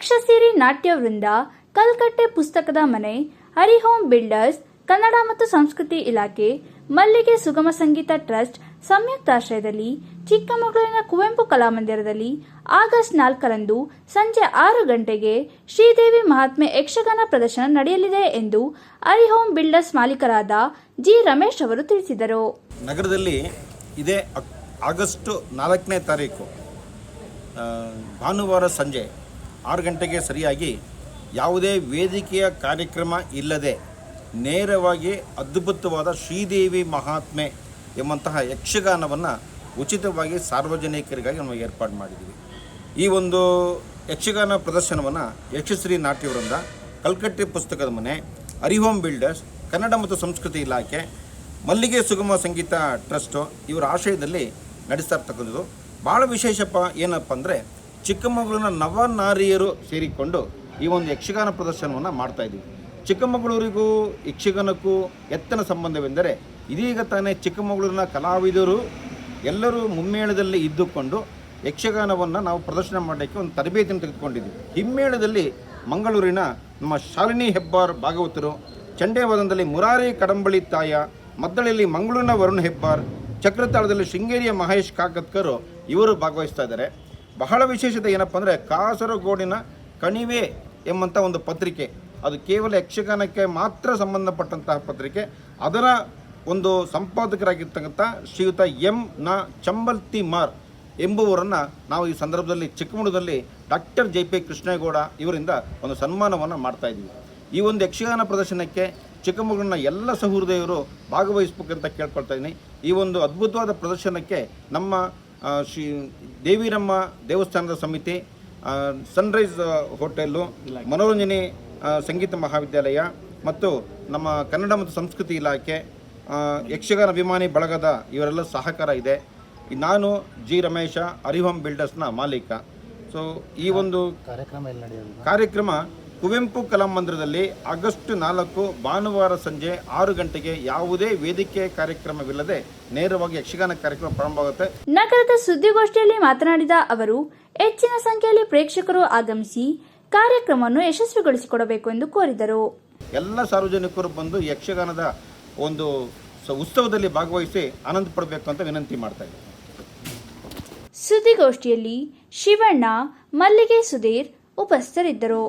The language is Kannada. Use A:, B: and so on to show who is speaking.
A: ಯಕ್ಷಸಿರಿ ನಾಟ್ಯ ವೃಂದ, ಕಲ್ಕಟ್ಟೆ ಪುಸ್ತಕದ ಮನೆ, ಹರಿಹೋಮ್ ಬಿಲ್ಡರ್ಸ್, ಕನ್ನಡ ಮತ್ತು ಸಂಸ್ಕೃತಿ ಇಲಾಖೆ, ಮಲ್ಲಿಗೆ ಸುಗಮ ಸಂಗೀತ ಟ್ರಸ್ಟ್ ಸಂಯುಕ್ತಾಶ್ರಯದಲ್ಲಿ ಚಿಕ್ಕಮಗಳೂರಿನ ಕುವೆಂಪು ಕಲಾಮಂದಿರದಲ್ಲಿ ಆಗಸ್ಟ್ 4ರಂದು ಸಂಜೆ 6 ಗಂಟೆಗೆ ಶ್ರೀದೇವಿ ಮಹಾತ್ಮೆ ಯಕ್ಷಗಾನ ಪ್ರದರ್ಶನ ನಡೆಯಲಿದೆ ಎಂದು ಹರಿಹೋಮ್ ಬಿಲ್ಡರ್ಸ್ ಮಾಲೀಕರಾದ ಜಿ ರಮೇಶ್ ಅವರು ತಿಳಿಸಿದರು.
B: ನಗರದಲ್ಲಿ ಇದೇ ಆಗಸ್ಟ್ 4ನೇ ತಾರೀಕು ಭಾನುವಾರ ಸಂಜೆ 6 ಗಂಟೆಗೆ ಸರಿಯಾಗಿ ಯಾವುದೇ ವೇದಿಕೆಯ ಕಾರ್ಯಕ್ರಮ ಇಲ್ಲದೆ ನೇರವಾಗಿ ಅದ್ಭುತವಾದ ಶ್ರೀದೇವಿ ಮಹಾತ್ಮೆ ಎಂಬಂತಹ ಯಕ್ಷಗಾನವನ್ನು ಉಚಿತವಾಗಿ ಸಾರ್ವಜನಿಕರಿಗಾಗಿ ನಾವು ಏರ್ಪಾಡು ಮಾಡಿದ್ದೀವಿ. ಈ ಒಂದು ಯಕ್ಷಗಾನ ಪ್ರದರ್ಶನವನ್ನು ಯಕ್ಷಶ್ರೀ ನಾಟ್ಯ ವೃಂದ, ಕಲ್ಕಟ್ಟೆ ಪುಸ್ತಕದ ಮನೆ, ಹರಿಹೋಮ್ ಬಿಲ್ಡರ್ಸ್, ಕನ್ನಡ ಮತ್ತು ಸಂಸ್ಕೃತಿ ಇಲಾಖೆ, ಮಲ್ಲಿಗೆ ಸುಗಮ ಸಂಗೀತ ಟ್ರಸ್ಟು ಇವರ ಆಶ್ರಯದಲ್ಲಿ ನಡೆಸ್ತಾ ಇರ್ತಕ್ಕಂಥದ್ದು. ಭಾಳ ವಿಶೇಷಪ್ಪ ಏನಪ್ಪ ಅಂದರೆ ಚಿಕ್ಕಮಗಳೂರಿನ ನವನಾರಿಯರು ಸೇರಿಕೊಂಡು ಈ ಒಂದು ಯಕ್ಷಗಾನ ಪ್ರದರ್ಶನವನ್ನು ಮಾಡ್ತಾಯಿದ್ದೀವಿ. ಚಿಕ್ಕಮಗಳೂರಿಗೂ ಯಕ್ಷಗಾನಕ್ಕೂ ಎತ್ತನ ಸಂಬಂಧವೆಂದರೆ ಇದೀಗ ತಾನೇ ಚಿಕ್ಕಮಗಳೂರಿನ ಕಲಾವಿದರು ಎಲ್ಲರೂ ಮುಮ್ಮೇಳದಲ್ಲಿ ಇದ್ದುಕೊಂಡು ಯಕ್ಷಗಾನವನ್ನು ನಾವು ಪ್ರದರ್ಶನ ಮಾಡಲಿಕ್ಕೆ ಒಂದು ತರಬೇತಿಯನ್ನು ತೆಗೆದುಕೊಂಡಿದ್ದೀವಿ. ಹಿಮ್ಮೇಳದಲ್ಲಿ ಮಂಗಳೂರಿನ ನಮ್ಮ ಶಾಲಿನಿ ಹೆಬ್ಬಾರ್ ಭಾಗವತರು, ಚಂಡೇವಾದನದಲ್ಲಿ ಮುರಾರಿ ಕಡಂಬಳಿ ತಾಯ, ಮದ್ದಳೆಯಲ್ಲಿ ಮಂಗಳೂರಿನ ವರುಣ್ ಹೆಬ್ಬಾರ್, ಚಕ್ರತಾಳದಲ್ಲಿ ಶೃಂಗೇರಿಯ ಮಹೇಶ್ ಕಾಕತ್ಕರು ಇವರು ಭಾಗವಹಿಸ್ತಾ ಇದ್ದಾರೆ. ಬಹಳ ವಿಶೇಷತೆ ಏನಪ್ಪ ಅಂದರೆ ಕಾಸರಗೋಡಿನ ಕಣಿವೆ ಎಂಬಂಥ ಒಂದು ಪತ್ರಿಕೆ, ಅದು ಕೇವಲ ಯಕ್ಷಗಾನಕ್ಕೆ ಮಾತ್ರ ಸಂಬಂಧಪಟ್ಟಂತಹ ಪತ್ರಿಕೆ. ಅದರ ಒಂದು ಸಂಪಾದಕರಾಗಿರ್ತಕ್ಕಂಥ ಶ್ರೀಯುತ ನ ಚಂಬಲ್ತಿಮಾರ್ ಎಂಬುವರನ್ನು ನಾವು ಈ ಸಂದರ್ಭದಲ್ಲಿ ಚಿಕ್ಕಮಗಳೂರಲ್ಲಿ ಡಾಕ್ಟರ್ ಜೆ.ಪಿ. ಕೃಷ್ಣೇಗೌಡ ಇವರಿಂದ ಒಂದು ಸನ್ಮಾನವನ್ನು ಮಾಡ್ತಾ ಇದ್ದೀವಿ. ಈ ಒಂದು ಯಕ್ಷಗಾನ ಪ್ರದರ್ಶನಕ್ಕೆ ಚಿಕ್ಕಮಗಳೂರಿನ ಎಲ್ಲ ಸಹೃದಯರು ಭಾಗವಹಿಸಬೇಕಂತ ಕೇಳ್ಕೊಳ್ತಾ ಇದ್ದೀನಿ. ಈ ಒಂದು ಅದ್ಭುತವಾದ ಪ್ರದರ್ಶನಕ್ಕೆ ನಮ್ಮ ಶ್ರೀ ದೇವಿರಮ್ಮ ದೇವಸ್ಥಾನದ ಸಮಿತಿ, ಸನ್ರೈಸ್ ಹೋಟೆಲ್ಲು, ಮನೋರಂಜನೆ ಸಂಗೀತ ಮಹಾವಿದ್ಯಾಲಯ ಮತ್ತು ನಮ್ಮ ಕನ್ನಡ ಮತ್ತು ಸಂಸ್ಕೃತಿ ಇಲಾಖೆ, ಯಕ್ಷಗಾನ ಅಭಿಮಾನಿ ಬಳಗದ ಇವರೆಲ್ಲ ಸಹಕಾರ ಇದೆ. ನಾನು ಜಿ ರಮೇಶ, ಹರಿಹೋಮ್ ಬಿಲ್ಡರ್ಸ್ನ ಮಾಲೀಕ. ಸೊ ಈ ಒಂದು ಕಾರ್ಯಕ್ರಮ ಕುವೆಂಪು ಕಲಾಮಂದಿರದಲ್ಲಿ ಆಗಸ್ಟ್ 4 ಭಾನುವಾರ ಸಂಜೆ 6 ಗಂಟೆಗೆ ಯಾವುದೇ ವೇದಿಕೆ ಕಾರ್ಯಕ್ರಮವಿಲ್ಲದೆ ನೇರವಾಗಿ ಯಕ್ಷಗಾನ ಕಾರ್ಯಕ್ರಮ ಪ್ರಾರಂಭವಾಗುತ್ತೆ.
A: ನಗರದ ಸುದ್ದಿಗೋಷ್ಠಿಯಲ್ಲಿ ಮಾತನಾಡಿದ ಅವರು, ಹೆಚ್ಚಿನ ಸಂಖ್ಯೆಯಲ್ಲಿ ಪ್ರೇಕ್ಷಕರು ಆಗಮಿಸಿ ಕಾರ್ಯಕ್ರಮವನ್ನು ಯಶಸ್ವಿಗೊಳಿಸಿಕೊಡಬೇಕು ಎಂದು ಕೋರಿದರು.
B: ಎಲ್ಲ ಸಾರ್ವಜನಿಕರು ಬಂದು ಯಕ್ಷಗಾನದ ಒಂದು ಉತ್ಸವದಲ್ಲಿ ಭಾಗವಹಿಸಿ ಆನಂದ ಪಡಬೇಕು ಅಂತ ವಿನಂತಿ ಮಾಡ್ತಾ ಇದ್ದೀನಿ.
A: ಸುದ್ದಿಗೋಷ್ಠಿಯಲ್ಲಿ ಶಿವಣ್ಣ, ಮಲ್ಲಿಗೆ ಸುಧೀರ್ ಉಪಸ್ಥಿತರಿದ್ದರು.